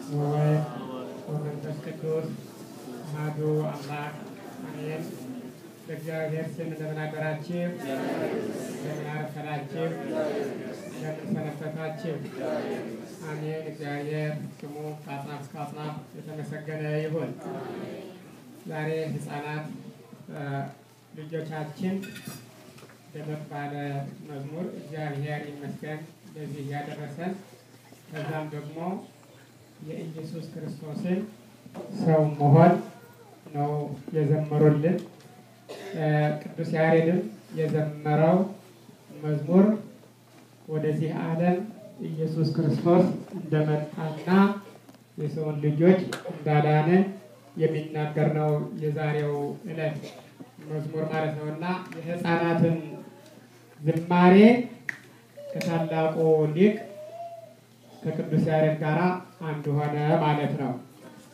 ወወልድ ወመንፈስ ቅዱስ አሐዱ አምላክ አሜን። በእግዚአብሔር ስም እንደምን አደራችሁ? እንደምን አረፈዳችሁ? እንደምን ሰነበታችሁ? አሜን። እግዚአብሔር ስሙ ከአጽናፍ እስከ አጽናፍ የተመሰገነ ይሁን። ዛሬ ሕፃናት ልጆቻችን ደመቅ ባለ መዝሙር እግዚአብሔር ይመስገን ለዚህ ያደረሰን፣ ከዛም ደግሞ የኢየሱስ ክርስቶስን ሰው መሆን ነው የዘመሩልን። ቅዱስ ያሬድም የዘመረው መዝሙር ወደዚህ ዓለም ኢየሱስ ክርስቶስ እንደመጣና የሰውን ልጆች እንዳዳነ የሚናገር ነው የዛሬው ዕለት መዝሙር ማለት ነው። እና የሕፃናትን ዝማሬ ከታላቁ ሊቅ ከቅዱስ ያሬድ ጋር አንድ ሆነ ማለት ነው።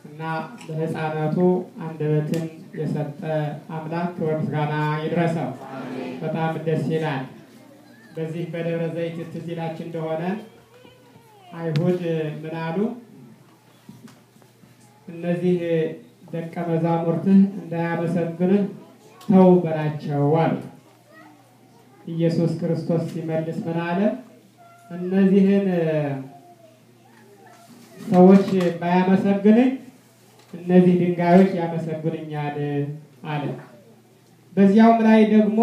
እና ለሕፃናቱ አንደበትን የሰጠ አምላክ ክብር ምስጋና ይድረሰው። በጣም ደስ ይላል። በዚህ በደብረ ዘይት ትዝ ይላችሁ እንደሆነ አይሁድ ምን አሉ? እነዚህ ደቀ መዛሙርትህ እንዳያመሰግንህ ተው በላቸው አሉ። ኢየሱስ ክርስቶስ ሲመልስ ምን አለ? እነዚህን ሰዎች ባያመሰግንኝ እነዚህ ድንጋዮች ያመሰግኑኛል አለ። በዚያውም ላይ ደግሞ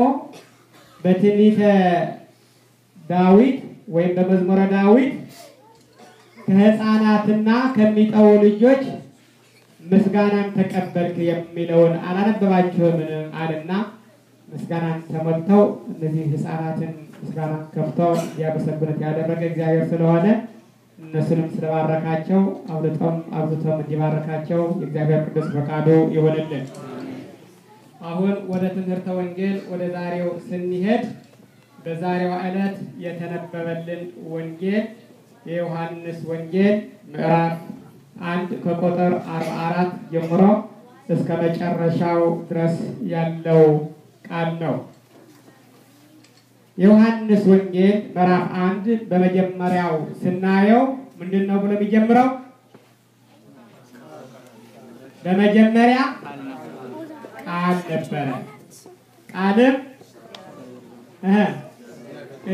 በትንቢተ ዳዊት ወይም በመዝሙረ ዳዊት ከሕፃናትና ከሚጠቡ ልጆች ምስጋናን ተቀበልክ የሚለውን አላነበባችሁም አለና ምስጋናን ተሞልተው እነዚህ ሕፃናትን ምስጋና ከፍተው እንዲያመሰግኑት ያደረገ እግዚአብሔር ስለሆነ እነሱንም ስለባረካቸው አብዝቶም እንዲባረካቸው የእግዚአብሔር ቅዱስ ፈቃዱ ይሆንልን። አሁን ወደ ትምህርተ ወንጌል ወደ ዛሬው ስንሄድ በዛሬው ዕለት የተነበበልን ወንጌል የዮሐንስ ወንጌል ምዕራፍ 1 ከቁጥር 44 ጀምሮ እስከ መጨረሻው ድረስ ያለው ቃል ነው። የዮሐንስ ወንጌል ምዕራፍ 1 በመጀመሪያው ስናየው ምንድነው ብሎ የሚጀምረው? በመጀመሪያ ቃል ነበረ፣ ቃልም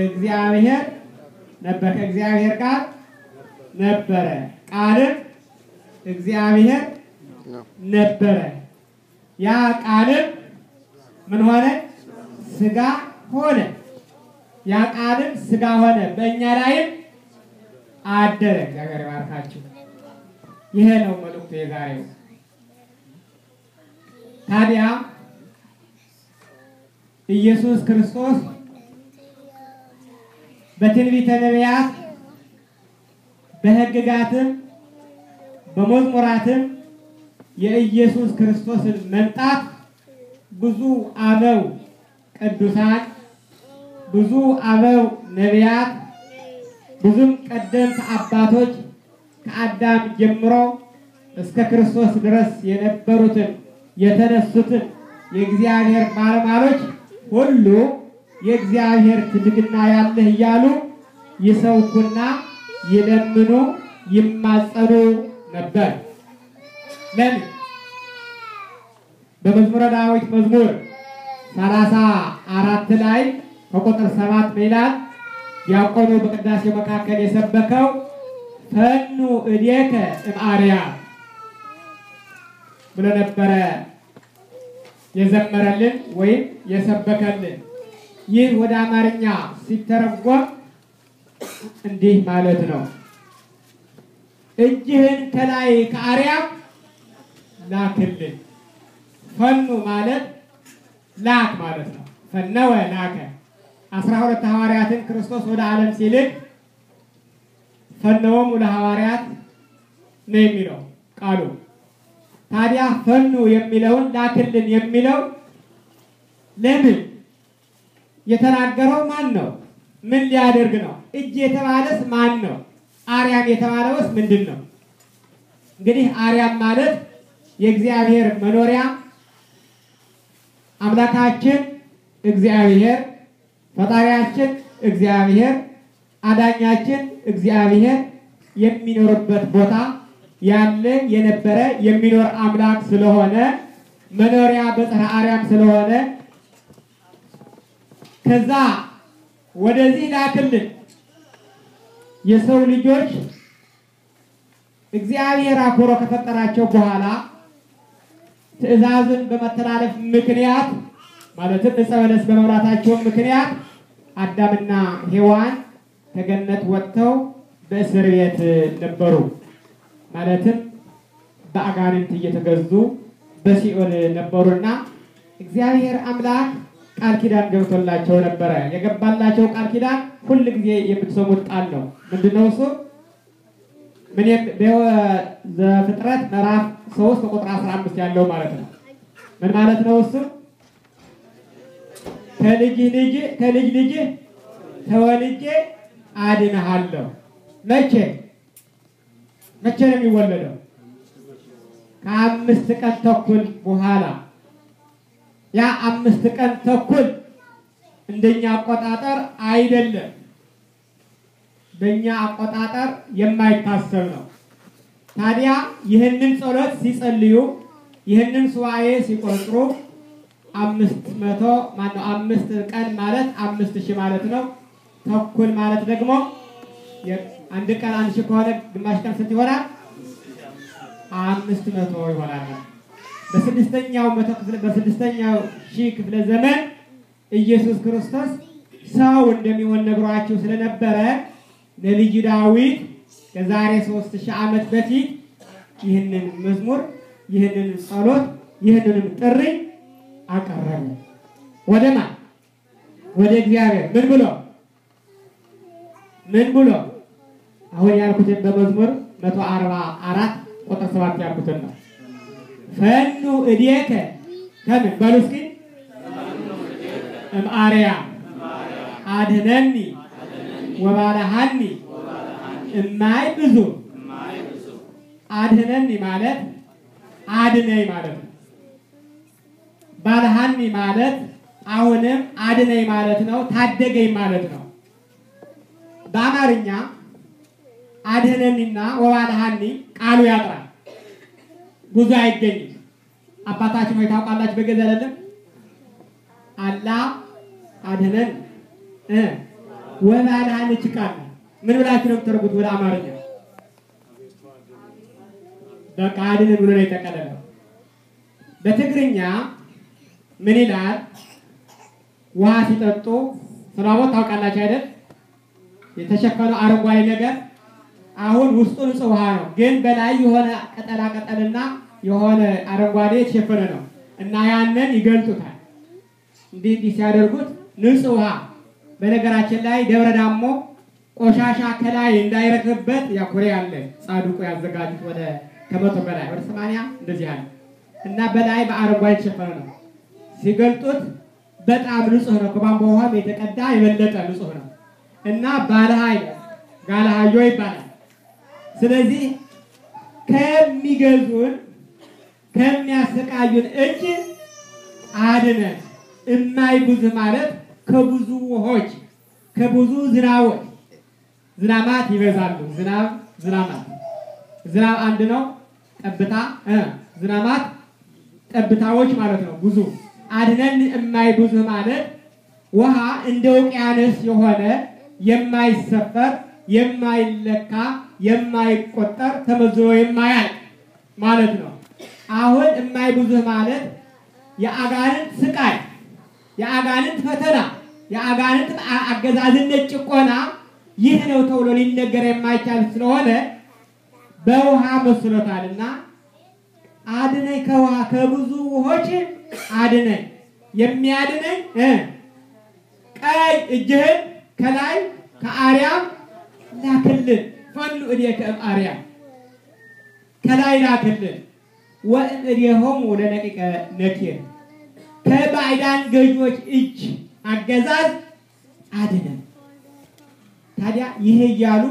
እግዚአብሔር ነበር፣ ከእግዚአብሔር ጋር ነበረ፣ ቃልም እግዚአብሔር ነበረ። ያ ቃልም ምን ሆነ? ሥጋ ሆነ። ያ ቃልም ሥጋ ሆነ፣ በእኛ ላይም አደረ። እግዚአብሔር ይባርካችሁ። ይሄ ነው መልእክቱ የዛሬው። ታዲያ ኢየሱስ ክርስቶስ በትንቢተ ነቢያት በሕግጋትም በመዝሙራትም የኢየሱስ ክርስቶስን መምጣት ብዙ አበው ቅዱሳን፣ ብዙ አበው ነቢያት፣ ብዙም ቀደምት አባቶች ከአዳም ጀምሮ እስከ ክርስቶስ ድረስ የነበሩትን የተነሱትን የእግዚአብሔር ባለሟሎች ሁሉ የእግዚአብሔር ትልቅና ያለህ እያሉ ይሰብኩና ይለምኑ ይማጸኑ ነበር። ለምን? በመዝሙረ ዳዊት መዝሙር 34 ላይ ከቁጥር 7 ይላል፣ ዲያቆኑ በቅዳሴው መካከል የሰበከው ፈኑ እዴከ እምአርያም ብሎ ነበረ የዘመረልን ወይም የሰበከልን። ይህ ወደ አማርኛ ሲተረጎም እንዲህ ማለት ነው። እጅህን ከላይ ከአርያም ላክልን። ፈኑ ማለት ላክ ማለት ነው። ፈነወ ላከ። 12 ሐዋርያትን ክርስቶስ ወደ ዓለም ሲልክ ፈነወሙ ለሐዋርያት ነው የሚለው ቃሉ። ታዲያ ፈኑ የሚለውን ላክልን የሚለው ለምን የተናገረው ማን ነው? ምን ሊያደርግ ነው? እጅ የተባለስ ማን ነው? አርያም የተባለውስ ምንድን ነው? እንግዲህ አርያም ማለት የእግዚአብሔር መኖሪያ፣ አምላካችን እግዚአብሔር፣ ፈጣሪያችን እግዚአብሔር፣ አዳኛችን እግዚአብሔር የሚኖርበት ቦታ ያለ የነበረ የሚኖር አምላክ ስለሆነ መኖሪያ በጽርሐ አርያም ስለሆነ ከዛ ወደዚህ ላክልን የሰው ልጆች እግዚአብሔር አክብሮ ከፈጠራቸው በኋላ ትእዛዝን በመተላለፍ ምክንያት ማለትም ዕፀ በለስ በመብላታቸው ምክንያት አዳምና ሔዋን ከገነት ወጥተው በእስር ቤት ነበሩ። ማለትም በአጋንንት እየተገዙ በሲኦል ነበሩና እግዚአብሔር አምላክ ቃል ኪዳን ገብቶላቸው ነበረ። የገባላቸው ቃል ኪዳን ሁሉ ጊዜ የምትሰሙት ቃል ነው። ምንድነው እሱ? ዘፍጥረት ምዕራፍ 3 ቁጥር 15 ያለው ማለት ነው። ምን ማለት ነው እሱ? ከልጅ ልጅ ተወልጄ አድንሃለሁ። መቼ ነው የሚወለደው? ከ5 ቀን ተኩል በኋላ። ያ 5 ቀን ተኩል እንደኛ አቆጣጠር አይደለም፣ በእኛ አቆጣጠር የማይታሰብ ነው። ታዲያ ይህንን ጸሎት ሲጸልዩ ይህንን ሱባኤ ሲቆጥሩ 5 ቀን ማለት 5000 ማለት ነው። ተኩል ማለት ደግሞ አንድ ቀን 1000 ከሆነ ግማሽ ቀን ስንት ይሆናል? 500 ይሆናል። በስድስተኛው ሺህ ክፍለ ዘመን ኢየሱስ ክርስቶስ ሰው እንደሚሆን ነግሯቸው ስለነበረ ነቢዩ ዳዊት ከዛሬ 3000 ዓመት በፊት ይህንን መዝሙር ይህንን ጸሎት ይህንን ጥሪ አቀረበ። ወደ ማን? ወደ እግዚአብሔር። ምን ብሎ? አሁን ያልኩትን በመዝሙር 144 ቁጥር 7 ያልኩትን ነው። ፈኑ እዴከ ከምን በሉ እስኪ እምአርያም አድኅነኒ ወባልሐኒ እማይ ብዙ። አድኅነኒ ማለት አድነኝ ማለት ነው። ባልሐኒ ማለት አሁንም አድነኝ ማለት ነው፣ ታደገኝ ማለት ነው። በአማርኛ አድኅነኒና ወባልሐኒ ቃሉ ያጥራል፣ ብዙ አይገኝም። አባታችን ሆይ ታውቃላችሁ በገዛ አይደለም አላ አድኅነን ወባልሐኒ ቃል ምን ብላችሁ ነው የምትተረጉት ወደ አማርኛ? በቃ አድነን ብሎ ነው የተቀለለው። በትግርኛ ምን ይላል? ውሃ ሲጠጡ ስላቦት ታውቃላችሁ አይደል? የተሸፈነው አረንጓዴ ነገር አሁን ውስጡ ንጹህ ውሃ ነው፣ ግን በላይ የሆነ ቅጠላቅጠልና የሆነ አረንጓዴ የተሸፈነ ነው እና ያንን ይገልጡታል። እንዲህ ሲያደርጉት ንጹህ ውሃ። በነገራችን ላይ ደብረ ዳሞ ቆሻሻ ከላይ እንዳይረክብበት ያኩሬ አለ ጻድቁ ያዘጋጁት ወደ ከመቶ በላይ ወደ 80 እንደዚህ አለ እና በላይ በአረንጓዴ የተሸፈነ ነው። ሲገልጡት በጣም ንጹህ ነው። ከቧንቧ ውሃም የተቀዳ የበለጠ ንጹህ ነው እና ባለሃይ ጋለሃዮ ይባላል። ስለዚህ ከሚገዙን ከሚያሰቃዩን እጅ አድነን። እማይብዙ ማለት ከብዙ ውሆች ከብዙ ዝናቦች ዝናማት ይበዛሉ። ዝናብ አንድ ነው፣ ጠብታ ዝናማት ጠብታዎች ማለት ነው ብዙ። አድነን እማይብዙ ማለት ውሃ እንደ ውቅያኖስ የሆነ የማይሰፈር የማይለካ የማይቆጠር ተመዝኖ የማያልቅ ማለት ነው። አሁን እማይብዙ ማለት የአጋንንት ስቃይ፣ የአጋንንት ፈተና፣ የአጋንንት አገዛዝነት ጭቆና ይህ ነው ተብሎ ሊነገር የማይቻል ስለሆነ በውሃ መስሎታልና አድነኝ ከውሃ ከብዙ ውሆች አድነኝ። የሚያድነኝ ቀኝ እጅህን ከላይ ከአርያም ላክልን። ፈኑ እዴከ እምአርያም ከላይ ላክልን። ወእምእዴሆሙ ለደቂቀ ነኪር ከባዕዳን ገዢዎች እጅ አገዛዝ አድነን። ታዲያ ይሄ እያሉ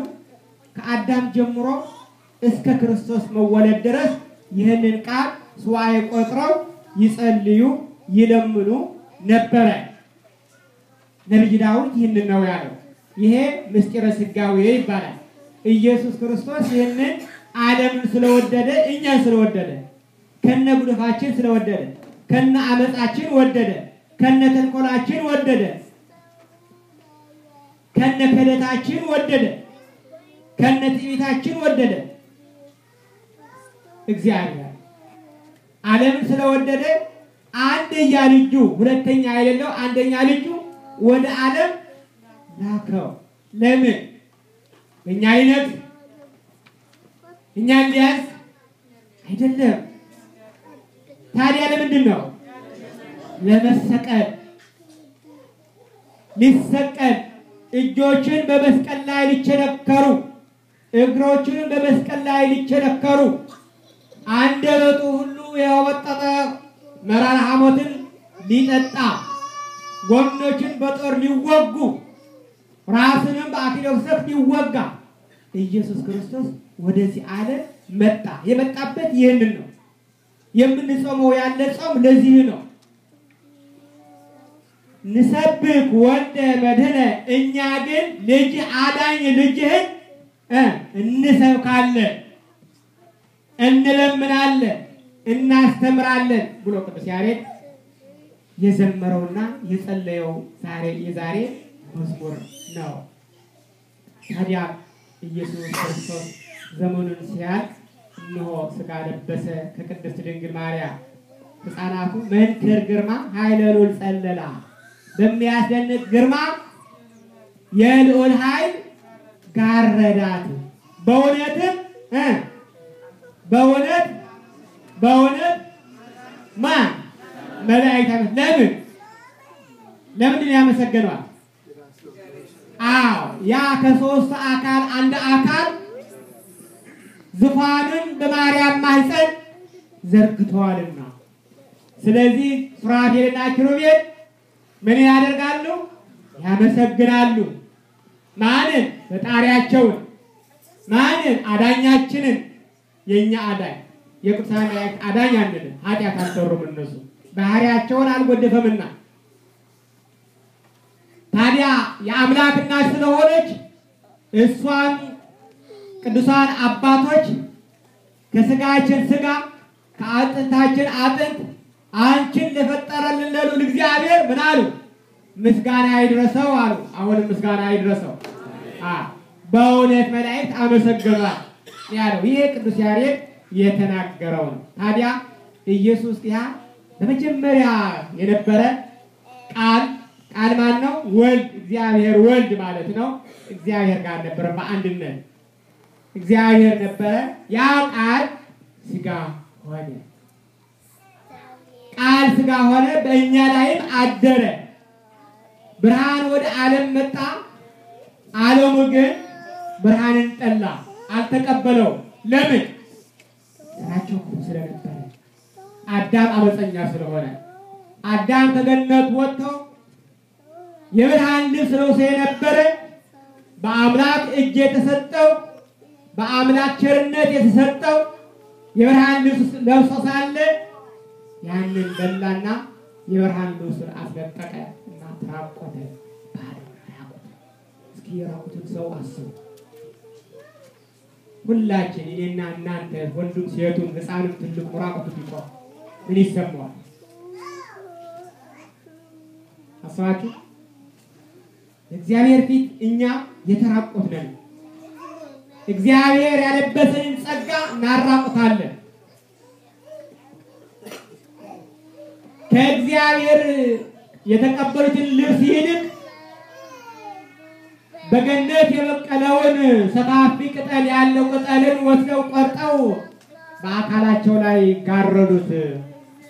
ከአዳም ጀምሮ እስከ ክርስቶስ መወለድ ድረስ ይህንን ቃል ሱባኤ ቆጥረው ይጸልዩ ይለምኑ ነበረ። ነቢዩ ዳዊት ይህንን ነው ያለው። ይሄ ምስጢረ ሥጋዌ ይባላል። ኢየሱስ ክርስቶስ ይህንን ዓለምን ስለወደደ እኛን ስለወደደ ከነ ጉድፋችን ስለወደደ ከነ አመጻችን ወደደ ከነ ተንኮላችን ወደደ ከነ ከለታችን ወደደ ከነ ትዕቢታችን ወደደ እግዚአብሔር ዓለምን ስለወደደ አንደኛ ልጁ ሁለተኛ አይደለም አንደኛ ልጁ ወደ ዓለም ላከው ለምን እኛ አይነት እኛ እንዲያዝ አይደለም ታዲያ ለምንድን ነው ለመሰቀል ሊሰቀል እጆችን በመስቀል ላይ ሊቸነከሩ እግሮችን በመስቀል ላይ ሊቸነከሩ አንደበቱ ሁሉ ያወጣጠ መራራ ሐሞትን ሊጠጣ ጎኖችን በጦር ሊወጉ ራስንም በአክሊለ ሰይፍ ሊወጋ ኢየሱስ ክርስቶስ ወደዚህ ዓለም መጣ የመጣበት ይሄንን ነው የምንጾመው ያለ ጾም ለዚህ ነው ንሰብክ ወልደ መድኅነ እኛ ግን ልጅ አዳኝ ልጅህን እንሰብካለን እንለምናለን እናስተምራለን ብሎ ቅዱስ ያሬድ የዘመረውና የጸለየው የዛሬ መዝሙር ነው ታዲያ ኢየሱስ ክርስቶስ ዘመኑን ሲያልቅ እነሆ ሥጋ ለበሰ ከቅድስት ድንግል ማርያም ሕፃናቱ መንክር ግርማ ኃይለ ልዑል ጸለላ በሚያስደንቅ ግርማ የልዑል ኃይል ጋረዳት በእውነትም በእውነት ማን መላእክት ለምን ያመሰገነዋል ያ ከሶስት አካል አንድ አካል ዙፋኑን በማርያም ማህፀን ዘርግቷልና ስለዚህ ሱራፌልና ኪሩቤል ምን ያደርጋሉ ያመሰግናሉ ማንን ፈጣሪያቸውን ማንን አዳኛችንን የኛ አዳኝ የቅዱሳን መላእክት አዳኝ አንደለ ኃጢአት አልሰሩም እነሱ ባህሪያቸውን አልጎደፈምና ታዲያ የአምላክ እናት ስለሆነች እሷን ቅዱሳን አባቶች ከስጋችን ስጋ ከአጥንታችን አጥንት አንቺን ለፈጠረልን ለልዑል እግዚአብሔር ምን አሉ ምስጋና ይድረሰው አሉ አሁን ምስጋና ይድረሰው በእውነት መላእክት አመሰገኗት ያለው ይሄ ቅዱስ ያሬድ የተናገረው ነው ታዲያ ኢየሱስ በመጀመሪያ የነበረ ቃል ማን ነው ወልድ እግዚአብሔር ወልድ ማለት ነው እግዚአብሔር ጋር ነበር በአንድነት እግዚአብሔር ነበር ያ ቃል ሥጋ ሆነ ቃል ሥጋ ሆነ በእኛ ላይም አደረ ብርሃን ወደ ዓለም መጣ ዓለሙ ግን ብርሃንን ጠላ አልተቀበለው ለምን ስራቸው ስለነበረ አዳም አመፀኛ ስለሆነ አዳም ከገነት ወጥቶ የብርሃን ልብስ ለብሶ የነበረ በአምላክ እጅ የተሰጠው በአምላክ ቸርነት የተሰጠው የብርሃን ልብስ ለብሶ ሳለ ያንን በላና የብርሃን ልብስ አስለቀቀ እና ተራቆተ እስኪ የራቁትን ሰው አስቡ ሁላችን እኔና እናንተ ወንዱም ሴቱም ሕፃንም ትልቁ ራቁት ቢቆም ምን ይሰማዋል አስባችሁ እግዚአብሔር ፊት እኛ የተራቆትነን እግዚአብሔር ያለበሰንን ጸጋ እናራቁታለን ከእግዚአብሔር የተቀበሉትን ልብስ ይልቅ በገነት የበቀለውን ሰፋፊ ቅጠል ያለው ቅጠልን ወስደው ቆርጠው በአካላቸው ላይ ጋረዱት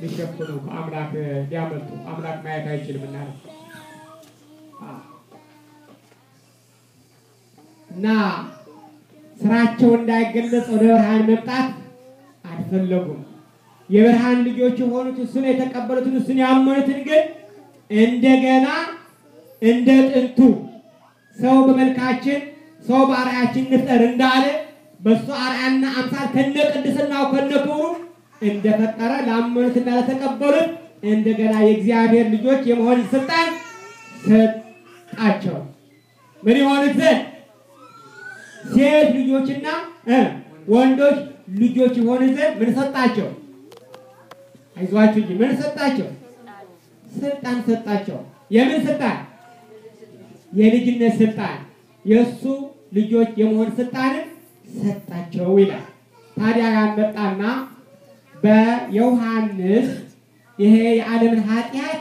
ሊሸፍኑ አምላክ ሊያመልጡ አምላክ ማየት አይችልምና እና ስራቸው እንዳይገለጽ ወደ ብርሃን መምጣት አልፈለጉም የብርሃን ልጆች ሆኑት እሱን የተቀበሉትን እሱን ያመኑትን ግን እንደገና እንደ ጥንቱ ሰው በመልካችን ሰው በአርአያችን እንፍጠር እንዳለ በሱ አርአያና አምሳል ከነቅድስናው ከነክብሩ እንደፈጠረ ላመኑትና ለተቀበሉት እንደገና የእግዚአብሔር ልጆች የመሆን ስልጣን ሰጣቸው ምን ይሆኑት ዘንድ ሴት ልጆችና ወንዶች ልጆች ይሆኑ ዘንድ ምን ሰጣቸው? አይዟችሁ እንጂ ምን ሰጣቸው? ስልጣን ሰጣቸው። የምን ስልጣን? የልጅነት ስልጣን፣ የእሱ ልጆች የመሆን ስልጣንን ሰጣቸው ይላል። ታዲያ ያመጣና በዮሐንስ ይሄ የዓለምን ኃጢአት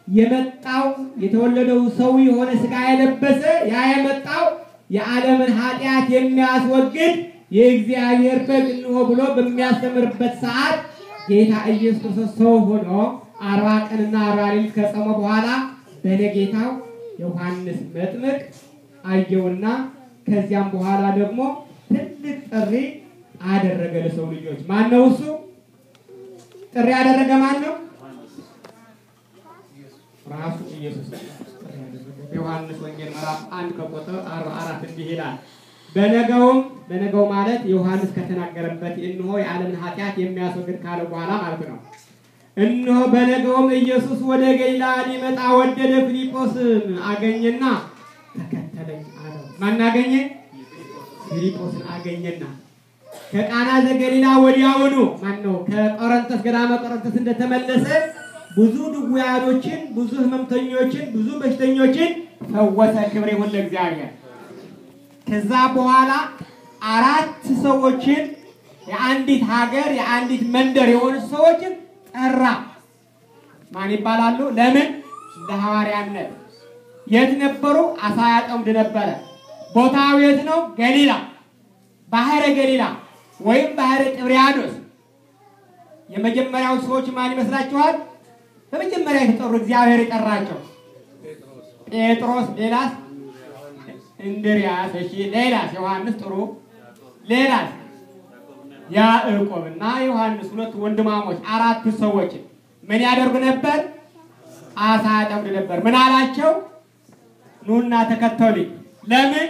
የመጣው የተወለደው ሰው የሆነ ሥጋ የለበሰ ያ የመጣው የዓለምን ኃጢአት የሚያስወግድ የእግዚአብሔር በግ ነው ብሎ በሚያስተምርበት ሰዓት ጌታ ኢየሱስ ክርስቶስ ሰው ሆኖ 40 ቀንና 40 ሌሊት ከጾመ በኋላ በነጌታው ዮሐንስ መጥምቅ አየውና ከዚያም በኋላ ደግሞ ትልቅ ጥሪ አደረገ ለሰው ልጆች። ማን ነው እሱ? ጥሪ ያደረገ ማን ነው? ራሱ ኢየሱስ ዮሐንስ ወንጌል ምዕራፍ 1 ከቁጥር 44 እንዲህ ይላል። በነገው ማለት ዮሐንስ ከተናገረበት እነሆ የዓለምን ኃጢአት የሚያስወግድ ካለ በኋላ ማለት ነው። እነሆ በነገውም ኢየሱስ ወደ ገሊላ ሊመጣ ወደደ። ፊልጶስን አገኘና ተከተለኝ አለው። ማን አገኘ? ፊልጶስን አገኘና ከቃና ዘገሊላ ወዲያውኑ ማን ነው ከቆሮንቶስ ገዳመ ቆሮንቶስ እንደተመለሰ ብዙ ድውያኖችን፣ ብዙ ህመምተኞችን፣ ብዙ በሽተኞችን ፈወሰ። ክብር ይሁን ለእግዚአብሔር። ከዛ በኋላ 4 ሰዎችን የአንዲት ሀገር የአንዲት መንደር የሆኑ ሰዎችን ጠራ። ማን ይባላሉ? ለምን? ለሐዋርያነት። የት ነበሩ? አሳ ያጠምዱ ነበረ። ቦታው የት ነው? ገሊላ፣ ባህረ ገሊላ ወይም ባህረ ጥብርያዶስ። የመጀመሪያው ሰዎች ማን ይመስላችኋል? በመጀመሪያ የተጠሩ እግዚአብሔር የጠራቸው ጴጥሮስ፣ ሌላስ እንድርያስ፣ እሺ ሌላስ ዮሐንስ፣ ጥሩ ሌላስ ያዕቆብና ዮሐንስ፣ ሁለት ወንድማሞች 4 ሰዎች ምን ያደርጉ ነበር? አሳ ያጠምዱ ነበር። ምን አላቸው? ኑና ተከተሉኝ። ለምን?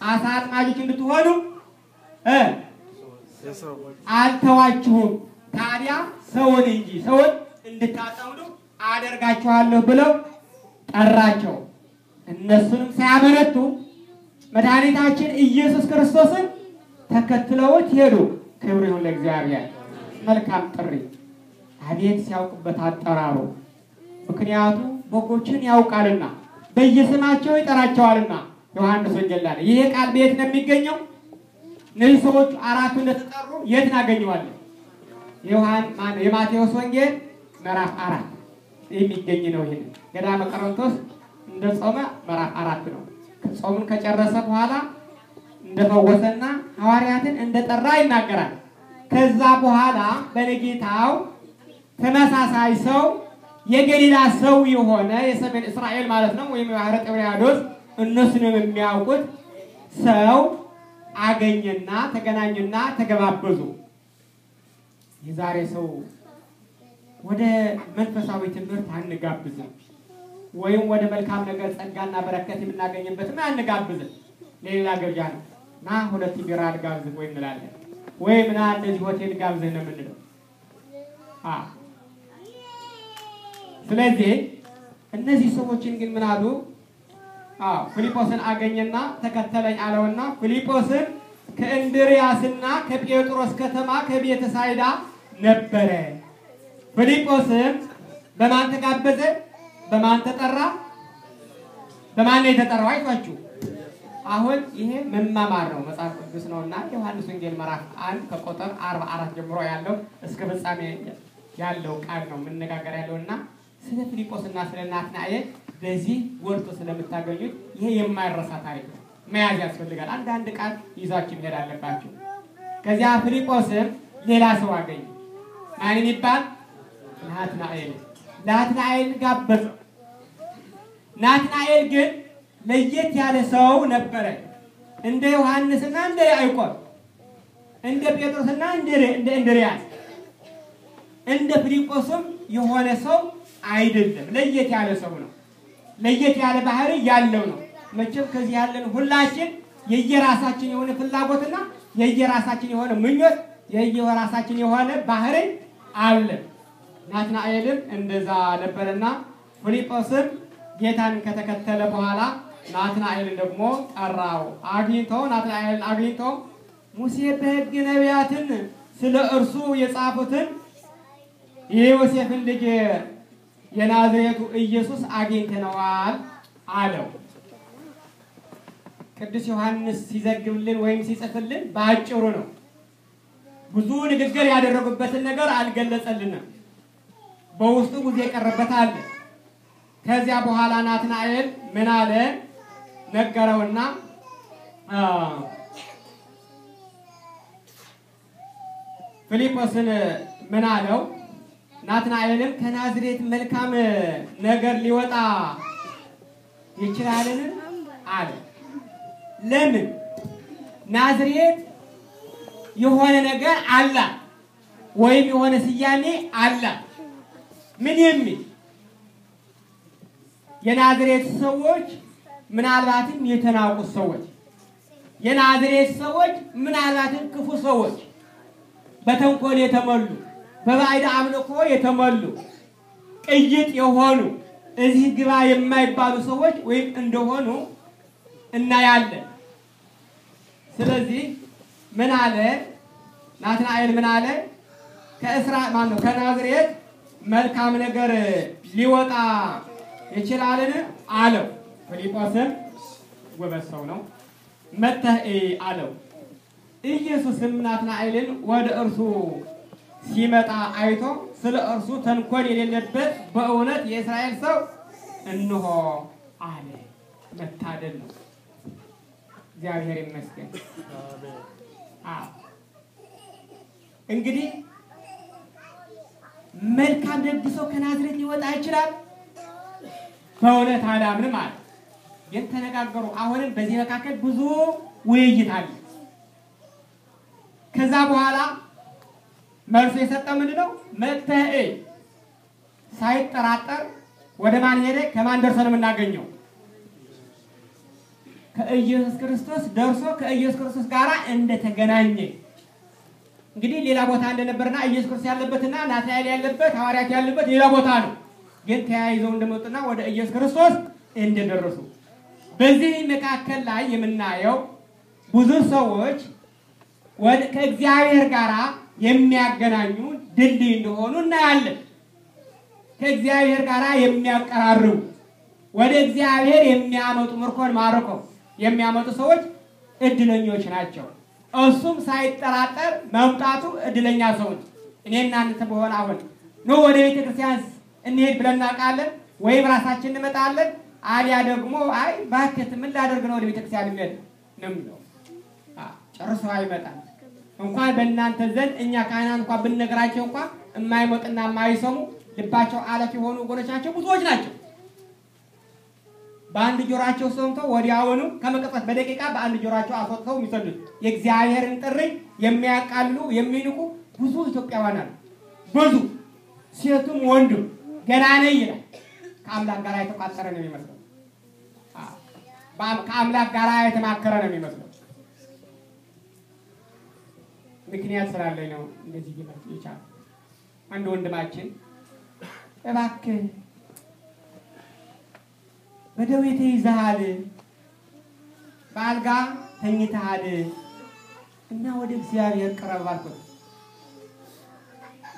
አሳ አጥማጆች እንድትሆኑ አልተዋችሁም። ታዲያ ሰውን እንጂ ሰውን እንድታጠምዱ አደርጋችኋለሁ ብለው ጠራቸው። እነሱንም ሳያበረቱ መድኃኒታችን ኢየሱስ ክርስቶስን ተከትለውት ሄዱ። ክብር ይሁን ለእግዚአብሔር። መልካም ጥሪ። አቤት ሲያውቁበት አጠራሩ። ምክንያቱ በጎችን ያውቃልና በየስማቸው ይጠራቸዋልና። ዮሐንስ ወንጌል ላይ ይሄ ቃል በየት ነው የሚገኘው? እነዚህ ሰዎች 4 እንደተጠሩ የት እናገኘዋለን? የማቴዎስ ወንጌል ምዕራፍ 4 የሚገኝ ነው። ይሄ ገዳመ ቆሮንቶስ እንደጾመ ምዕራፍ 4 ነው። ጾሙን ከጨረሰ በኋላ እንደፈወሰና ሐዋርያትን እንደጠራ ይናገራል። ከዛ በኋላ በነጌታው ተመሳሳይ ሰው የገሊላ ሰው የሆነ የሰሜን እስራኤል ማለት ነው ወይም ባህረ ጥብርያዶስ እነሱንም የሚያውቁት ሰው አገኘና ተገናኙና ተገባበዙ። የዛሬ ሰው ወደ መንፈሳዊ ትምህርት አንጋብዝም፣ ወይም ወደ መልካም ነገር ጸጋና በረከት የምናገኝበት አንጋብዝም። ሌላ ግብዣ ነው። ና 2 ቢራ ልጋብዝህ ወይ እንላለን፣ ወይ ና እንደዚህ ሆቴል ጋብዝህ ነው የምንለው። ስለዚህ እነዚህ ሰዎችን ግን ምን አሉ? ፊልጶስን አገኘና ተከተለኝ አለውና ፊልጶስን ከእንድርያስና ከጴጥሮስ ከተማ ከቤተ ሳይዳ ነበረ። ፊልጶስም በማን ተጋበዘ? በማን ተጠራ? በማን ነው የተጠራው? አይቷችሁ አሁን ይሄ መማማር ነው፣ መጽሐፍ ቅዱስ ነውና ዮሐንስ ወንጌል ምዕራፍ 1 ከቁጥር 44 ጀምሮ ያለው እስከ ፍጻሜ ያለው ቃል ነው መነጋገር ያለውና ስለ ፊልጶስና ስለ ናትናኤል በዚህ ወርቶ ስለምታገኙት ይሄ የማይረሳ ታሪክ ነው። መያዝ ያስፈልጋል። አንድ ቃል ይዛችሁ መሄድ አለባችሁ። ከዚያ ፊልጶስም ሌላ ሰው አገኘ። ማን ይባል? ናትናኤል። ናትናኤል ጋበዘ። ናትናኤል ግን ለየት ያለ ሰው ነበረ። እንደ ዮሐንስና እንደ ያዕቆብ፣ እንደ ጴጥሮስና እንደ እንድርያስ፣ እንደ ፊልጶስም የሆነ ሰው አይደለም። ለየት ያለ ሰው ነው። ለየት ያለ ባህሪ ያለው ነው። መቼም ከዚህ ያለን ሁላችን የየራሳችን የሆነ ፍላጎትና የየራሳችን የሆነ ምኞት የየራሳችን የሆነ ባህሪ አለ። ናትናኤልም እንደዛ ነበርና ፊልጶስም ጌታን ከተከተለ በኋላ ናትናኤልን ደግሞ ጠራው። ናትናኤልን አግኝቶ ሙሴ በሕግ ነቢያትን ስለ እርሱ የጻፉትን የዮሴፍን ልጅ የናዝሬቱ ኢየሱስ አግኝተነዋል አለው። ቅዱስ ዮሐንስ ሲዘግብልን ወይም ሲጽፍልን በአጭሩ ነው። ብዙ ንግግር ያደረጉበትን ነገር አልገለጸልንም። በውስጡ ብዙ የቀረበት አለ። ከዚያ በኋላ ናትናኤል ምን አለ ነገረውና ፊልጶስን ምን አለው? ናትናኤልም ከናዝሬት መልካም ነገር ሊወጣ ይችላልን አለ። ለምን? ናዝሬት የሆነ ነገር አለ ወይም የሆነ ስያሜ አለ። ምን የሚል? የናዝሬት ሰዎች ምናልባትም የተናቁ ሰዎች፣ የናዝሬት ሰዎች ምናልባትም ክፉ ሰዎች፣ በተንኮል የተሞሉ በባዕድ አምልኮ የተሞሉ ቅይጥ የሆኑ እዚህ ግባ የማይባሉ ሰዎች ወይም እንደሆኑ እናያለን። ስለዚህ ምን አለ ናትናኤል? ምን አለ? ከናዝሬት መልካም ነገር ሊወጣ ይችላልን አለው። ፊልጶስም ጎበዝ ሰው ነው፣ መጥተህ አለው። ኢየሱስም ናትናኤልን ወደ እርሱ ሲመጣ አይቶ ስለ እርሱ ተንኮል የሌለበት በእውነት የእስራኤል ሰው እንሆ አለ። መታደል ነው። እግዚአብሔር ይመስገን። እንግዲህ መልካም ደግ ሰው ከናዝሬት ሊወጣ ይችላል? በእውነት አላምንም አለ። የተነጋገሩ አሁንም በዚህ መካከል ብዙ ውይይት አለ። ከዛ በኋላ መልሱ የሰጠው ምንድነው? መጥተህ ሳይጠራጠር ወደ ማን ሄደ? ከማን ደርሶ ነው የምናገኘው? ከኢየሱስ ክርስቶስ ደርሶ ከኢየሱስ ክርስቶስ ጋር እንደተገናኘ። እንግዲህ ሌላ ቦታ እንደነበርና ኢየሱስ ክርስቶስ ያለበትና ናትናኤል ያለበት ሐዋርያት ያለበት ሌላ ቦታ ነው። ግን ተያይዘው እንደመጡና ወደ ኢየሱስ ክርስቶስ እንደደረሱ በዚህ መካከል ላይ የምናየው ብዙ ሰዎች ከእግዚአብሔር ጋር የሚያገናኙ ድልድይ እንደሆኑ እናያለን። ከእግዚአብሔር ጋር የሚያቀራርቡ ወደ እግዚአብሔር የሚያመጡ ምርኮን ማርኮ የሚያመጡ ሰዎች እድለኞች ናቸው። እሱም ሳይጠራጠር መምጣቱ እድለኛ ሰዎች እኔና እናንተ በሆነ አሁን ነው ወደ ቤተ ክርስቲያን እንሄድ ብለን እናውቃለን ወይም ራሳችን እንመጣለን። አሊያ ደግሞ አይ ባከት ምን ላደርግ ነው ወደ ቤተ ክርስቲያን እንሄድ ነው ጨርሶ አይመጣም። እንኳን በእናንተ ዘንድ እኛ ካህናት እንኳን ብንነግራቸው እንኳን የማይመጡና የማይሰሙ ልባቸው አለፍ የሆኑ ወገኖቻቸው ብዙዎች ናቸው። በአንድ ጆሮአቸው ሰምተው ወዲያውኑ ከመቀጠፍ በደቂቃ በአንድ ጆሮአቸው አስወጥተው የሚሰዱት የእግዚአብሔርን ጥሪ የሚያቃሉ የሚንቁ ብዙ ኢትዮጵያውያን አሉ። ብዙ ሴቱም ወንዱም ገና ነኝ ይላል። ከአምላክ ጋር የተቋጠረ ነው የሚመስለው። ከአምላክ ጋር የተማከረ ነው የሚመስለው። ምክንያት ስላለኝ ነው እንደዚህ ይቻላል። አንድ ወንድማችን እባክህ በደዌ ተይዘሃል፣ በአልጋ ተኝተሃል እና ወደ እግዚአብሔር ቅረብ አልኩት።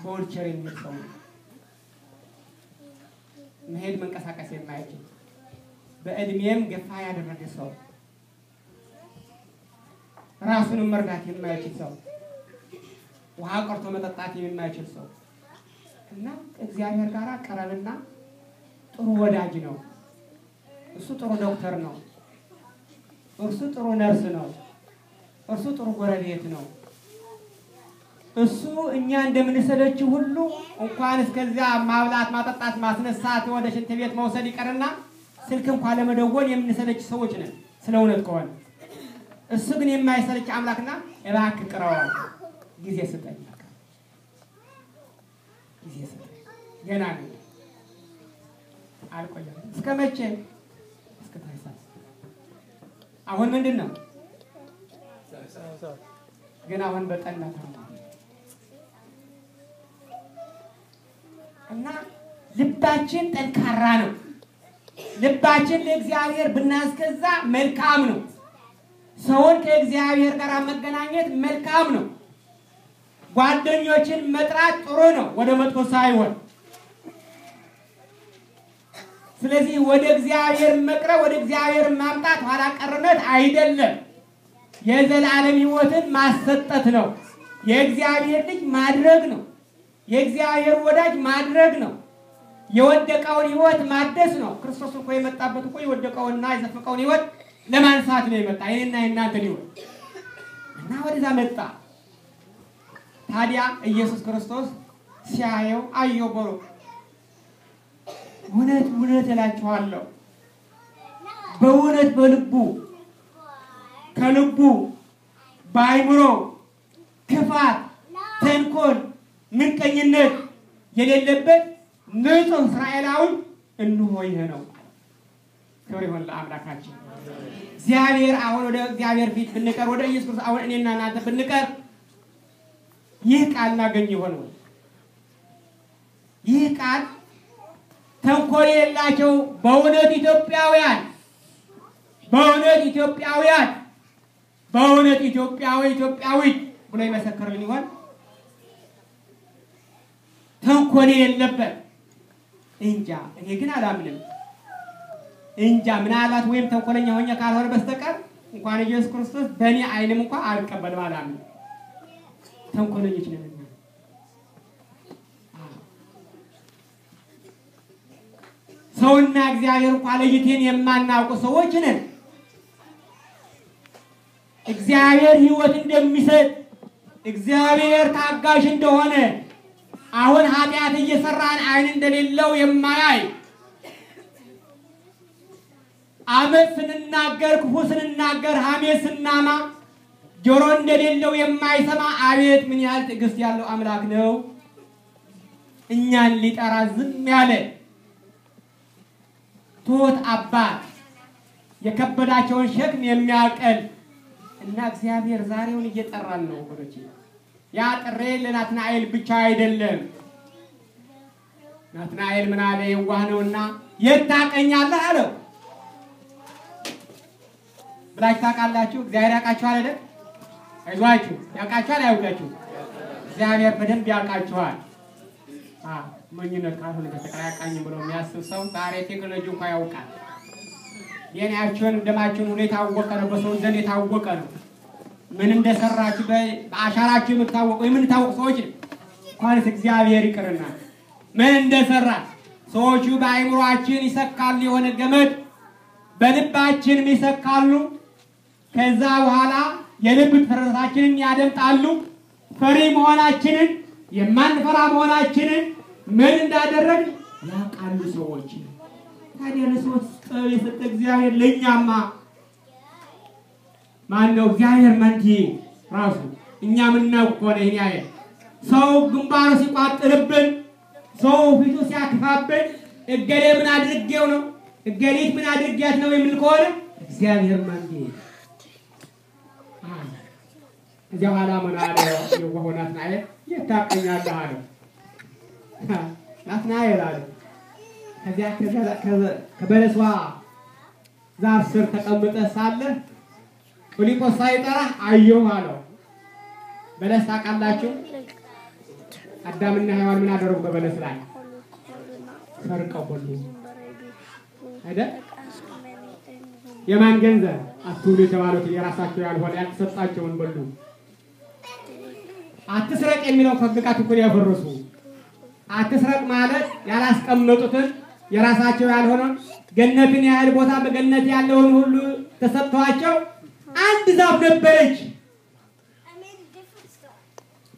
በወልቸር የሚሰው መሄድ መንቀሳቀስ የማይችል በእድሜም ገፋ ያደረገ ሰው ራሱንም መርዳት የማይችል ሰው ውሃ ቀርቶ መጠጣት የማይችል ሰው እና እግዚአብሔር ጋር ቀረብና ጥሩ ወዳጅ ነው። እሱ ጥሩ ዶክተር ነው። እሱ ጥሩ ነርስ ነው። እሱ ጥሩ ጎረቤት ነው። እሱ እኛ እንደምንሰለች ሁሉ እንኳን እስከዚያ ማብላት ማጠጣት ማስነሳት ወደ ሽንት ቤት መውሰድ ይቀርና ስልክ እንኳን ለመደወል የምንሰለች ሰዎች ነን ስለ እውነት ከሆነ። እሱ ግን የማይሰለች አምላክና እባክህ ቅረው ጊዜ ስጠኝ ጊዜ ስጠኝ ገና ነው አልቆየም። እስከ መቼ? እስከ ታይሳስ። አሁን ምንድነው? ግን አሁን በጠና እና ልባችን ጠንካራ ነው። ልባችን ለእግዚአብሔር ብናስገዛ መልካም ነው። ሰውን ከእግዚአብሔር ጋር መገናኘት መልካም ነው። ጓደኞችን መጥራት ጥሩ ነው፣ ወደ መጥፎ ሳይሆን። ስለዚህ ወደ እግዚአብሔር መቅረብ፣ ወደ እግዚአብሔር ማምጣት ኋላ ቀርነት አይደለም፣ የዘላለም ሕይወትን ማሰጠት ነው። የእግዚአብሔር ልጅ ማድረግ ነው። የእግዚአብሔር ወዳጅ ማድረግ ነው። የወደቀውን ሕይወት ማደስ ነው። ክርስቶስ እኮ የመጣበት እኮ የወደቀውንና የዘፈቀውን ሕይወት ለማንሳት ነው የመጣ። የኔና የእናንተን ሕይወት እና ወደዛ መጣ። ታዲያ ኢየሱስ ክርስቶስ ሲያየው አየው በሩቅ። እውነት እውነት እላችኋለሁ በእውነት በልቡ ከልቡ በአይምሮ ክፋት፣ ተንኮል፣ ምቀኝነት የሌለበት ንጹሕ እስራኤላዊ እንሆ ይሄ ነው። ክብር ይሁን ለአምላካችን። እግዚአብሔር አሁን ወደ እግዚአብሔር ፊት ብንቀር፣ ወደ ኢየሱስ ክርስቶስ አሁን እኔና እናንተ ብንቀር ይህ ቃል እናገኝ ይሆን ወይ? ይህ ቃል ተንኮል የሌላቸው በእውነት ኢትዮጵያውያን፣ በእውነት ኢትዮጵያውያን፣ በእውነት ኢትዮጵያዊት ብሎ ይመሰክርልን ይሆን? ተንኮል የሌለበት እንጃ። እኔ ግን አላምንም። እንጃ ምናልባት ወይም ተንኮለኛ ሆኜ ካልሆነ በስተቀር እንኳን ኢየሱስ ክርስቶስ በእኔ ዓይንም እንኳን አልቀበልም፣ አላምንም። ተንኮለኞች ነን። ሰውና እግዚአብሔር እንኳን ለይተን የማናውቅ ሰዎች ነን። እግዚአብሔር ሕይወት እንደሚሰጥ፣ እግዚአብሔር ታጋሽ እንደሆነ፣ አሁን ኃጢአት እየሰራን ዓይን እንደሌለው የማያይ፣ አመት ስንናገር፣ ክፉ ስንናገር፣ ሐሜት ስናማ ጆሮ እንደሌለው የማይሰማ አቤት ምን ያህል ትዕግስት ያለው አምላክ ነው። እኛን ሊጠራ ዝም ያለ ትሁት አባት፣ የከበዳቸውን ሸክም የሚያቀል እና እግዚአብሔር ዛሬውን እየጠራን ነው ወገኖቼ። ያ ጥሬ ለናትናኤል ብቻ አይደለም። ናትናኤል ምን አለ? የዋህ ነውና የት ታውቀኛለህ አለው። ብላችሁ ታውቃላችሁ? እግዚአብሔር ያውቃችኋል አይደል? አይዟችሁ፣ ያውቃችኋል አያውቃችሁ? እግዚአብሔር በደንብ ያውቃችኋል። ሞኝነት ካልሆነ በስተቀር አያውቃኝም ብሎ የሚያስብ ሰው ዛሬ ቴክኖሎጂ እንኳን ያውቃል። የኔያችሁን ደማችሁን ሁኔታ ታወቀ ነው፣ በሰው ዘንድ የታወቀ ነው። ምን እንደሰራችሁ በአሻራችሁ የምታወቁ የምንታወቅ ሰዎች እንኳንስ እግዚአብሔር ይቅርና ምን እንደሰራ ሰዎቹ በአይምሮአችን ይሰካሉ፣ የሆነ ገመድ በልባችን ይሰካሉ። ከዛ በኋላ የልብ ትርታችንን ያደምጣሉ። ፈሪ መሆናችንን የማንፈራ መሆናችንን ምን እንዳደረግ ያውቃሉ ሰዎች። ታዲያ ለሰዎች የሰጠ እግዚአብሔር ለኛማ ማን ነው? እግዚአብሔር ማንቲ ራሱ እኛ ምን ነው ቆነ ይያየ ሰው ግንባሩ ሲቋጥርብን፣ ሰው ፊቱ ሲያክፋብን እገሌ ምን አድርጌው ነው እገሌት ምን አድርጌያት ነው የሚል ከሆነ እግዚአብሔር ማንቲ እዚያ ኋላ ምን አለ? የዋህ ናትናኤል የታቀኛለህ አለ። ናትናኤል አለ ከዚያ ከበለሷ ዛፍ ስር ተቀምጠህ ሳለህ ፊልጶስ ሳይጠራህ አየሁ አለው። በለስ ታውቃላችሁ? አዳምና ሔዋን ምን አደረጉ? በበለስ ላይ ሰርቀው በሉ አይደል? የማን ገንዘብ? አትብሉ የተባሉት የራሳቸው ያልሆነ ያልተሰጣቸውን በሉ። አትስረቅ የሚለው ሕግጋት እኮ ያፈረሱ። አትስረቅ ማለት ያላስቀመጡትን የራሳቸው ያልሆነ ገነትን ያህል ቦታ በገነት ያለውን ሁሉ ተሰጥቷቸው አንድ ዛፍ ነበረች።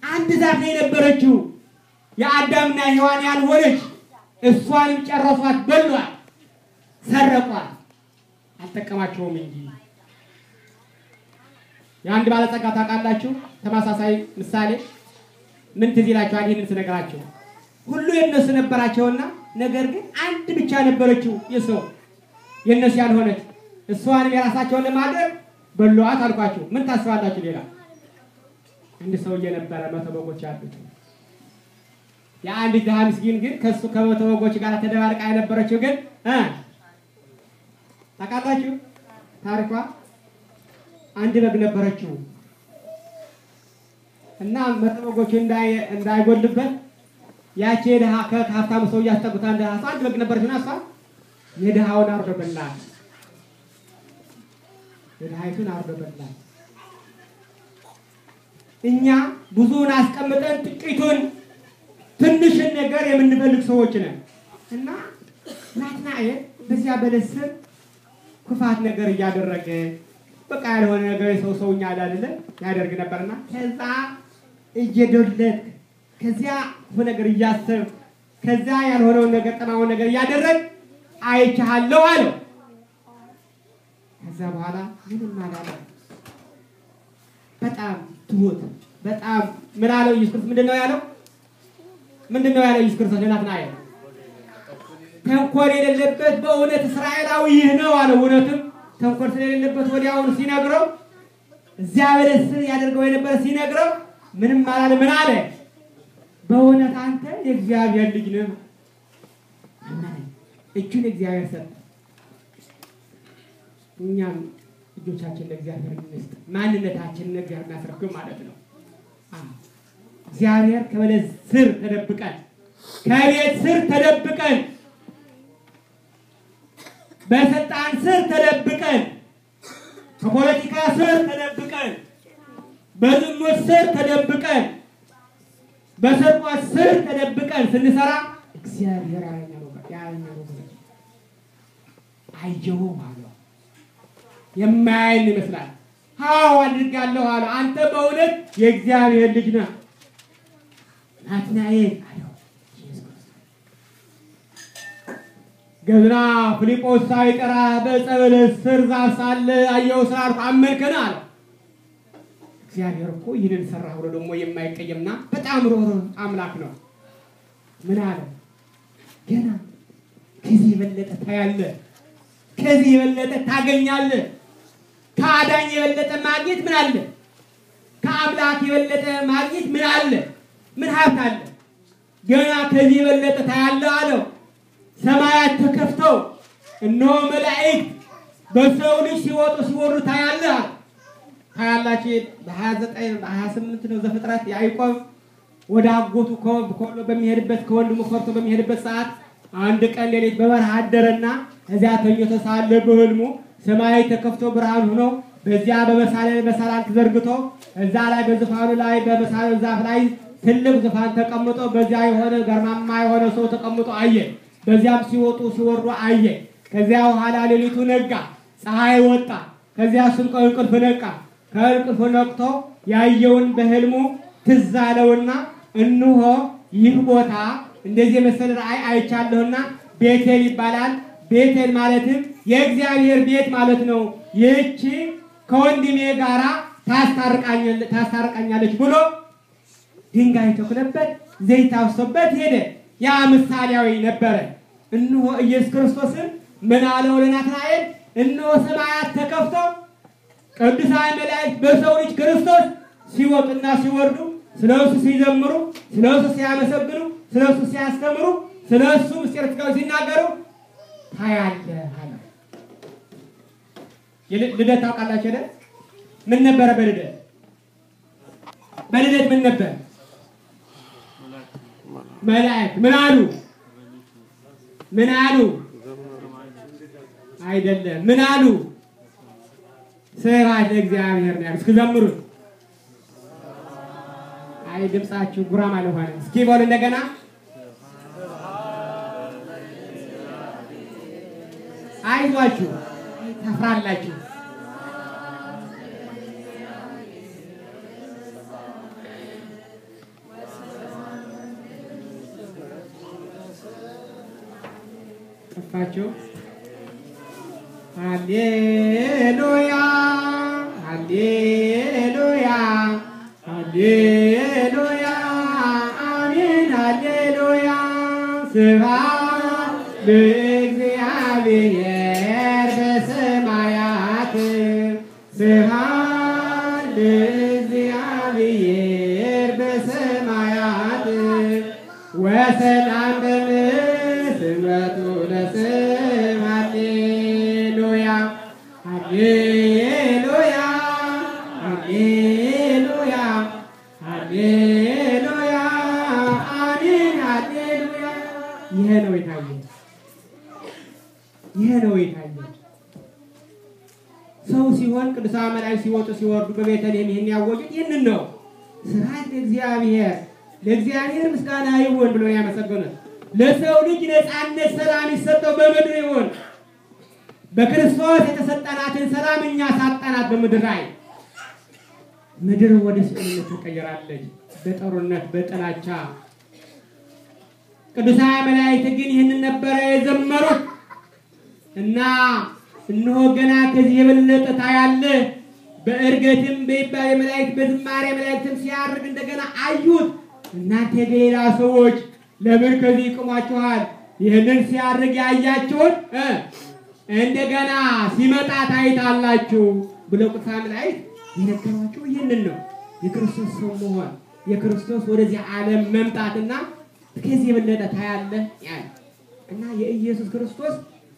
አንድ ዛፍ ነበረችው የአዳምና ሔዋን ያልሆነች። እሷንም ጨረሷት፣ በሏት፣ ሰረቋት። አልተጠቀማቸውም እንጂ። የአንድ ባለጸጋ ታውቃላችሁ? ተመሳሳይ ምሳሌ ምን ትዝ ይላችኋል? ይሄንን ስነግራችሁ ሁሉ የነሱ ነበራቸውና ነገር ግን አንድ ብቻ ነበረችው የሰው የነሱ ያልሆነች። እሷንም የራሳቸውን ለማድረግ በሏት አልኳችሁ። ምን ታስባላችሁ? ሌላ አንድ ሰው የነበረ 100 በጎች አሉት። የአንድ ድሃ ምስኪን ግን ከሱ ከ100 በጎች ጋር ተደባርቃ የነበረችው ግን ታውቃላችሁ ታሪኳ? አንድ በግ ነበረችው እና መጠበቆቹ እንዳይጎልበት ያቺ የድሃ ከሀብታሙ ሰው ያስጠጉታ እንደ አንድ በግ ነበረችና እሷ የድሃውን አርዶ በላት። የድሃይቱን አርዶ በላት። እኛ ብዙውን አስቀምጠን ጥቂቱን ትንሽን ነገር የምንፈልግ ሰዎች ነን እና ናትናኤል በዚያ በለስ ክፋት ነገር እያደረገ በቃ ያልሆነ ነገር ሰውኛ አይደለ ያደርግ ነበርና ከዛ እየደለክ ከዚያ ነገር እያሰብ ከዛ ያልሆነው ነገር ጠናው ነገር ያደረግ አይቻለሁ አለ። ከዛ በኋላ ምንም አላለም። በጣም ትሁት በጣም ምን አለው ኢየሱስ ክርስቶስ ምንድነው ያለው? ምንድነው ያለው ኢየሱስ ክርስቶስ ለናትናኤል? ተንኮል የሌለበት በእውነት እስራኤላዊ ይህ ነው አለ። እውነትም ተንኮል ስለሌለበት ወዲያውኑ ሲነግረው እዚያ በለስ ያደርገው የነበረ ሲነግረው ምንም አላለ። ምን አለ? በእውነት አንተ የእግዚአብሔር ልጅ ነህ አለ። እጁን እግዚአብሔር ሰጠ። እኛም እጆቻችን ለእግዚአብሔር እንስጥ። ማንነታችንን ለእግዚአብሔር እናስረክብ ማለት ነው። እግዚአብሔር ከበለስ ስር ተደብቀን ከቤት ስር ተደብቀን በስልጣን ስር ተደብቀን ከፖለቲካ ስር ተደብቀን በዝሙት ስር ተደብቀን በስርቆት ስር ተደብቀን ስንሰራ እግዚአብሔር ያለኛው አይጀው ማለት የማይል ይመስላል። ሃው አድርጋለሁ አለ። አንተ በእውነት የእግዚአብሔር ልጅ ነህ ናትናኤል አለው ኢየሱስ። ገዝና ፊልጶስ ሳይጠራ በጸበል ስር ዛፍ ሳለ አየው ስላልኩ አመንከን አለ። እግዚአብሔር እኮ ይህንን ሰራ ብሎ ደግሞ የማይቀየምና በጣም ሩህሩህ አምላክ ነው። ምን አለ? ገና ከዚህ የበለጠ ታያለህ፣ ከዚህ የበለጠ ታገኛለህ። ከአዳኝ የበለጠ ማግኘት ምን አለ? ከአምላክ የበለጠ ማግኘት ምን አለ? ምን ሀብት አለ? ገና ከዚህ የበለጠ ታያለህ አለው። ሰማያት ተከፍተው እነሆ መላእክት በሰው ልጅ ሲወጡ ሲወርዱ ታያለህ። ታያላችሁ። በ29 በ28 ነው ዘፍጥረት ያዕቆብ ወደ አጎቱ ኮሎ በሚሄድበት ከወንድሙ ኮርቶ በሚሄድበት ሰዓት አንድ ቀን ሌሊት በበረሃ አደረና እዚያ ተኝቶ ሳለ በህልሙ ሰማይ ተከፍቶ ብርሃን ሆኖ በዚያ በመሳላል ተዘርግቶ እዛ ላይ በዝፋኑ ላይ በመሳላል ዛፍ ላይ ትልቅ ዝፋን ተቀምጦ በዚያ የሆነ ገርማማ የሆነ ሰው ተቀምጦ አየ። በዚያም ሲወጡ ሲወርዱ አየ። ከዚያ በኋላ ሌሊቱ ነጋ፣ ፀሐይ ወጣ። ከዚያ እሱም ከእንቅልፍ ነቃ። ከእንቅልፍ ነቅቶ ያየውን በህልሙ ትዝ አለውና እንሆ ይህ ቦታ እንደዚህ መሰለ ራእይ አይቻለሁና ቤቴል ይባላል። ቤቴል ማለትም የእግዚአብሔር ቤት ማለት ነው። ይህች ከወንድሜ ጋራ ታስታርቃኛለች ብሎ ድንጋይ ተኩለበት ዘይት አውሶበት ሄደ። ያ ምሳሌያዊ ነበረ። እንሆ ኢየሱስ ክርስቶስን ምን አለው ለናትናኤል? እንሆ ሰማያት ተከፍተው ቅዱሳን መላእክት በሰው ልጅ ክርስቶስ ሲወጡና ሲወርዱ ስለሱ ሲዘምሩ ስለሱ ሲያመሰግኑ ስለሱ ሲያስተምሩ ስለሱ ምስጢረ ሥጋዌ ሲናገሩ ታያለህ አለ። ልደት ታውቃላችሁ አይደል? ምን ነበረ በልደት? በልደት ምን ነበር? መላእክት ምን አሉ? ምን አሉ? አይደለም ምን አሉ? ስብሐት ለእግዚአብሔር ነው። እስኪ ዘምሩት። አይ ድምጻችሁ ጉራማይሌ ሆነ። እስኪ በሉ እንደገና አይዟችሁ ተፍራላችሁ። ተፋችሁ ሃሌሉያ ሃሌሉያ ሃሌሉያ አሜን ሃሌሉያ ስብሐት ለእግዚአብሔር በሰማያት ስብሐት ለእግዚአብሔር በሰማያት ወሰላም በምስበቱ ለስም ሃሌሉያ ሃሌሉያ ይሄ ነው የታየው። ይሄ ነው የታየው። ሰው ሲሆን ቅዱሳን መላእክት ሲወጡ ሲወርዱ በቤተልሔም ይሄን ያወጁት ይሄንን ነው። ስብሐት ለእግዚአብሔር ምስጋና ይሁን ብሎ ያመሰገኑት። ለሰው ልጅ ነፃነት ሰላም ይሰጠው በምድር ይሁን። በክርስቶስ የተሰጠናትን ሰላም እኛ ሳጣናት በምድር ላይ ምድር ወደ ሲኦልነት ተቀየራለች፣ በጦርነት በጥላቻ። ቅዱሳን መላእክት ግን ይህንን ነበረ የዘመሩት እና እነሆ ገና ከዚህ የበለጠ ታያለህ። በእርገትም በይባቤ መላእክት በዝማሬ መላእክትም ሲያርግ እንደገና አዩት። እናንተ የገሊላ ሰዎች ለምን ከዚህ ቆማችኋል? ይህንን ሲያርግ ያያችሁት እንደገና ሲመጣ ታይታላችሁ ብለው ቅዱሳን መላእክት ይነገሯቸው ይህንን ነው። የክርስቶስ ሰው መሆን የክርስቶስ ወደዚህ ዓለም መምጣትና ከዚህ የበለጠ ታያለህ ያለ እና የኢየሱስ ክርስቶስ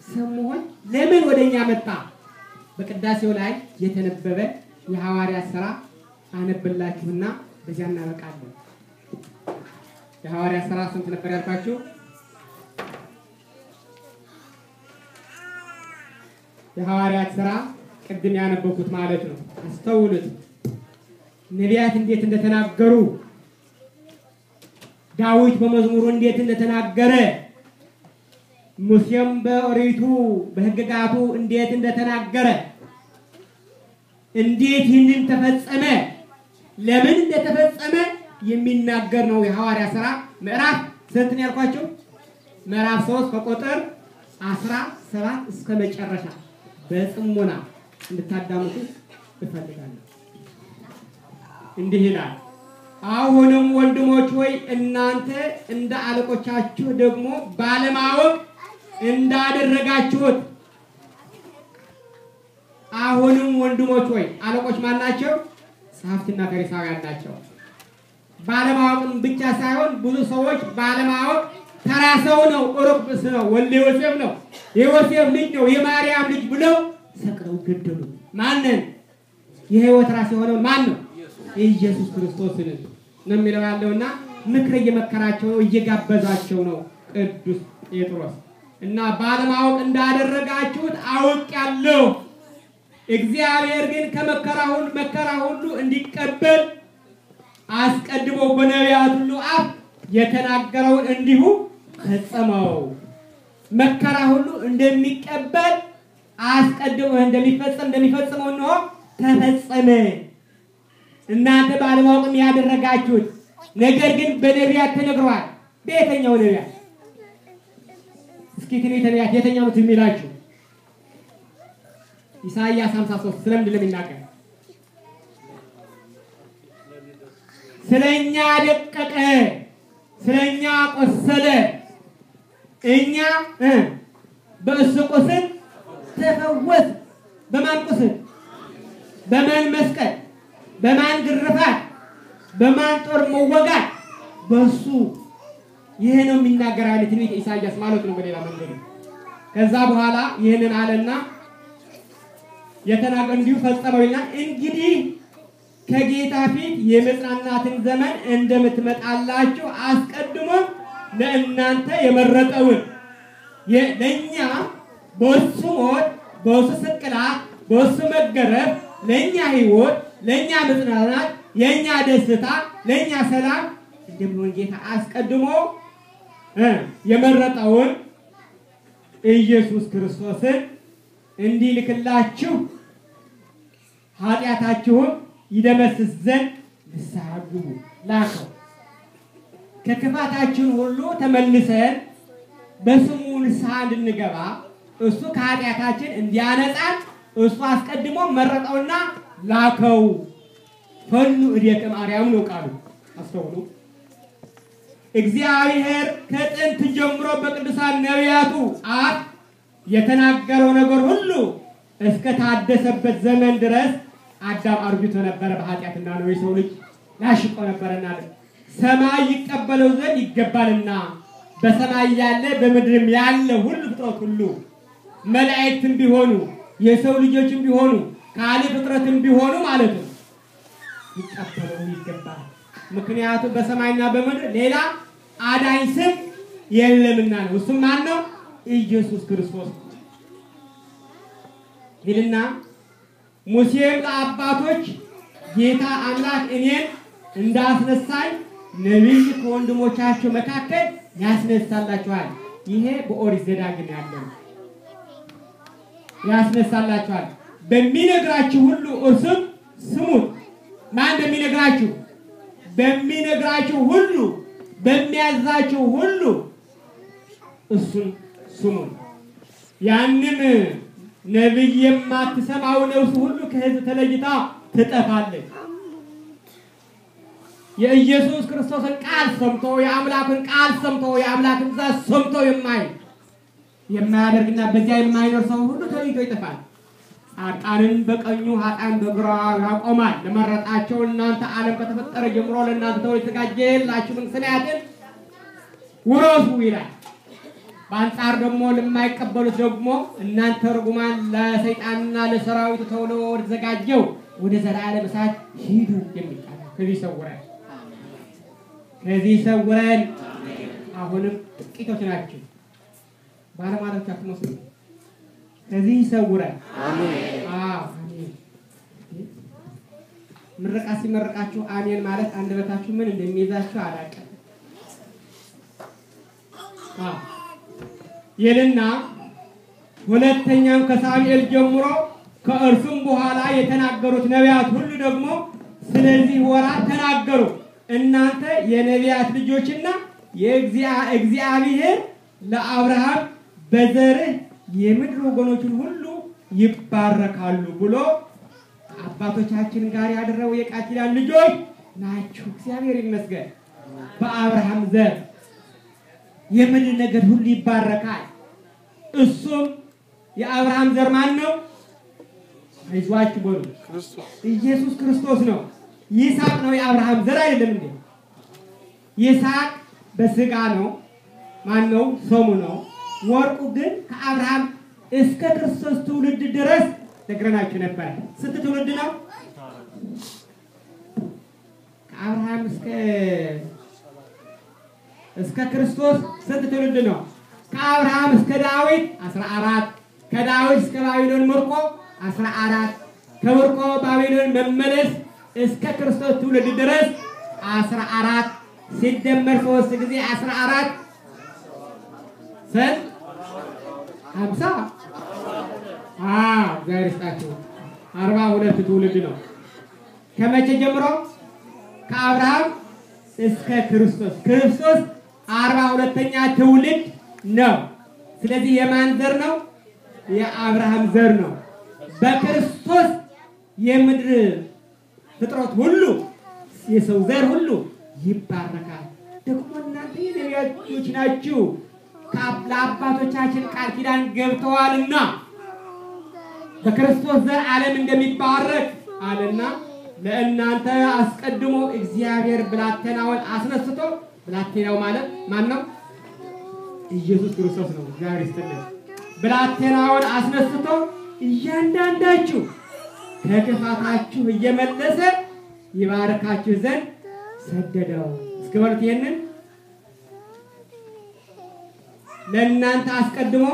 ሰው መሆን ለምን ወደኛ መጣ? በቅዳሴው ላይ የተነበበ የሐዋርያት ሥራ አነብላችሁና በዚያ እናበቃለን። የሐዋርያት ሥራ ስንት ነበር ያልኳችሁ? የሐዋርያት ሥራ ቅድም ያነበብኩት ማለት ነው። አስተውሉት። ነቢያት እንዴት እንደተናገሩ፣ ዳዊት በመዝሙሩ እንዴት እንደተናገረ፣ ሙሴም በኦሪቱ በሕግጋቱ እንዴት እንደተናገረ፣ እንዴት ይህንን ተፈጸመ፣ ለምን እንደተፈጸመ የሚናገር ነው። የሐዋርያት ሥራ ምዕራፍ ስንት ነው ያልኳችሁ? ምዕራፍ 3 ከቁጥር 17 እስከ መጨረሻ በጽሞና እንድታዳምጡ እፈልጋለሁ። እንዲህ ይላል። አሁንም ወንድሞች ሆይ እናንተ እንደ አለቆቻችሁ ደግሞ ባለማወቅ እንዳደረጋችሁት። አሁንም ወንድሞች ሆይ አለቆች ማን ናቸው? ጸሐፍትና ፈሪሳውያን ናቸው። ባለማወቅም ብቻ ሳይሆን ብዙ ሰዎች ባለማወቅ ተራ ሰው ነው፣ ኦሮክስ ነው፣ ወልደ ዮሴፍ ነው፣ የዮሴፍ ልጅ ነው፣ የማርያም ልጅ ብለው ሰቅለው ገደሉ። ማንን? የሕይወት ራስ የሆነው ማን ነው? ኢየሱስ ክርስቶስን ነው የሚለው ያለውና ምክር እየመከራቸው ነው፣ እየጋበዛቸው ነው ቅዱስ ጴጥሮስ። እና ባለማወቅ እንዳደረጋችሁት አውቄአለሁ። እግዚአብሔር ግን መከራ ሁሉ እንዲቀበል አስቀድሞ በነቢያት ሁሉ አፍ የተናገረውን እንዲሁ ፈጸመው። መከራ ሁሉ እንደሚቀበል አስቀድሞ እንደሚፈጽመው ነው ተፈጸመ። እናንተ ባለማወቅ ያደረጋችሁት ነገር ግን በነቢያት ተነግሯል። በየትኛው ነቢያት? እስኪ ትንቢተ ነቢያት የትኛው ነው የሚላችሁ? ኢሳይያስ 53 ስለምንድን ነው የሚናገር? ስለኛ ደቀቀ፣ ስለኛ ቆሰለ፣ እኛ በእሱ ቁስል ተፈወስ። በማን ቁስል? በማን መስቀል? በማን ግርፋት? በማን ጦር መወጋት? በሱ። ይሄ ነው የሚናገር አይነት ትንቢተ ኢሳይያስ ማለት ነው በሌላ መንገድ። ከዛ በኋላ ይሄንን አለና የተናገረ እንዲሁ ፈጸመውና እንግዲህ ከጌታ ፊት የመጽናናትን ዘመን እንደምትመጣላችሁ አስቀድሞ ለእናንተ የመረጠውን ለኛ በሱ ሞት፣ በሱ ስቅላት፣ በሱ መገረፍ ለኛ ሕይወት፣ ለኛ መጽናናት፣ የኛ ደስታ፣ ለኛ ሰላም እንደሚሆን ጌታ አስቀድሞ የመረጠውን ኢየሱስ ክርስቶስን እንዲልክላችሁ ኃጢአታችሁን ይደመስስ ዘንድ ንስሐ ግቡ ላከው። ከክፋታችን ሁሉ ተመልሰን በስሙ ንስሐ እንድንገባ እሱ ከኃጢአታችን እንዲያነጻን እሱ አስቀድሞ መረጠውና ላከው። ፈኑ እዴከ ማርያም ነው ቃሉ። አስተውሉ። እግዚአብሔር ከጥንት ጀምሮ በቅዱሳን ነቢያቱ አፍ የተናገረው ነገር ሁሉ እስከ ታደሰበት ዘመን ድረስ አዳም አርጅቶ ነበረ በኃጢአትና ነው የሰው ልጅ ላሽቆ ነበርና ሰማይ ይቀበለው ዘንድ ይገባልና በሰማይ ያለ በምድርም ያለ ሁሉ ፍጥረት ሁሉ መላእክትም ቢሆኑ የሰው ልጆችም ቢሆኑ ካለ ፍጥረትም ቢሆኑ ማለት ነው ይቀበለው ይገባል። ምክንያቱም በሰማይና በምድር ሌላ አዳኝ ስም የለምና ነው። እሱም ማን ነው? ኢየሱስ ክርስቶስ ይልና ሙሴም ለአባቶች ጌታ አምላክ እኔን እንዳስነሳኝ ነቢይ ከወንድሞቻቸው መካከል ያስነሳላችኋል። ይሄ በኦሪት ዘዳግም ያለው ያስነሳላችኋል። በሚነግራችሁ ሁሉ እርሱም ስሙት። ማን በሚነግራችሁ? በሚነግራችሁ ሁሉ በሚያዛችሁ ሁሉ እሱን ስሙት። ያንም ነቢይ የማትሰማው ነፍስ ሁሉ ከሕዝብ ተለይታ ትጠፋለች። የኢየሱስ ክርስቶስን ቃል ሰምቶ የአምላክን ቃል ሰምቶ የአምላክን ትእዛዝ ሰምቶ የማያደርግና በዚያ የማይኖር ሰው ሁሉ ተለይቶ ይጠፋል። ጻድቃንን በቀኙ ኃጥአን በግራው ያቆማል። ለመረጣቸው እናንተ ዓለም ከተፈጠረ ጀምሮ ለእናንተ ተብሎ የተዘጋጀላችሁ መንግሥተ ሰማያትን ውረሱ ይላል። በአንጻር ደግሞ ለማይቀበሉት ደግሞ እናንተ ርጉማን ለሰይጣንና ለሰራዊቱ ተብሎ ወደተዘጋጀው ወደ ዘላለም እሳት ሂዱ የሚል ቃል ከዚህ ሰውረን ከዚህ ሰውረን። አሁንም ጥቂቶች ናቸው ባለማለቶች አትመስሉ። ከዚህ ሰውረን። አሜን። አሜን። ምርቃ ሲመርቃችሁ አሜን ማለት አንደበታችሁ ምን እንደሚይዛችሁ አላውቅም። ይልና ሁለተኛም ከሳሙኤል ጀምሮ ከእርሱም በኋላ የተናገሩት ነቢያት ሁሉ ደግሞ ስለዚህ ወራት ተናገሩ። እናንተ የነቢያት ልጆችና የእግዚአብሔር ለአብርሃም በዘርህ የምድር ወገኖችን ሁሉ ይባረካሉ ብሎ አባቶቻችን ጋር ያደረው የቃል ኪዳን ልጆች ናችሁ። እግዚአብሔር ይመስገን። በአብርሃም ዘር የምድር ነገድ ሁሉ ይባረካል። እሱም የአብርሃም ዘር ማን ነው? አይዟችሁ በሉ ኢየሱስ ክርስቶስ ነው። ይስሐቅ ነው የአብርሃም ዘር አይደለም እንዴ? ይስሐቅ በስጋ ነው። ማን ነው? ሰሙ ነው። ወርቁ ግን ከአብርሃም እስከ ክርስቶስ ትውልድ ድረስ ነግረናችሁ ነበር። ስንት ትውልድ ነው? ከአብርሃም እስከ ክርስቶስ ስንት ትውልድ ነው? ከአብርሃም እስከ ዳዊት 14፣ ከዳዊት እስከ ባቢሎን ምርኮ 14፣ ከምርኮ ባቢሎን መመለስ እስከ ክርስቶስ ትውልድ ድረስ 14 ሲደመር 3 ጊዜ 14 ስንት? 50። እግዚአብሔር ይስጣችሁ። 42 ትውልድ ነው። ከመቼ ጀምሮ? ከአብርሃም እስከ ክርስቶስ። ክርስቶስ 42ኛ ትውልድ ነው። ስለዚህ የማን ዘር ነው? የአብርሃም ዘር ነው። በክርስቶስ የምድር ፍጥረት ሁሉ የሰው ዘር ሁሉ ይባረካል። ደግሞ እናንተ የነቢያት ልጆች ናችሁ፣ ለአባቶቻችን ቃል ኪዳን ገብተዋልና በክርስቶስ ዘር ዓለም እንደሚባረክ አለና ለእናንተ አስቀድሞ እግዚአብሔር ብላቴናውን አስነስቶ፣ ብላቴናው ማለት ማን ነው? ኢየሱስ ክርስቶስ ነው። እግዚአብሔር ይስጥልን። ብላቴናውን አስነስቶ እያንዳንዳችሁ ከክፋታችሁ እየመለሰ ይባርካችሁ ዘንድ ሰደደው። እስኪ በሉት ይሄንን ለእናንተ አስቀድሞ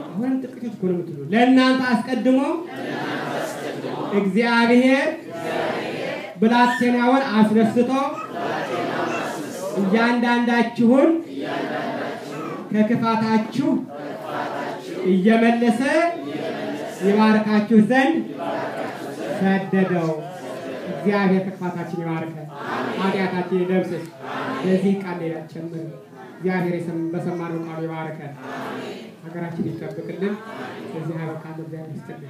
አሁን ጥቂቶች እኮ ነው የምትሉ። ለእናንተ አስቀድሞ እግዚአብሔር ብላቴናውን አስነስቶ እያንዳንዳችሁን ከክፋታችሁ እየመለሰ ይባርካችሁ ዘንድ ሰደደው። እግዚአብሔር ከክፋታችን ይባርከን፣ ኃጢአታችን ይደምስስ። በዚህ ቃል ያጨምር። እግዚአብሔር በሰማነው ቃል ይባርከን፣ ሀገራችን ይጠብቅልን። በዚህ አበቃለሁ። እግዚአብሔር ይስጥልን።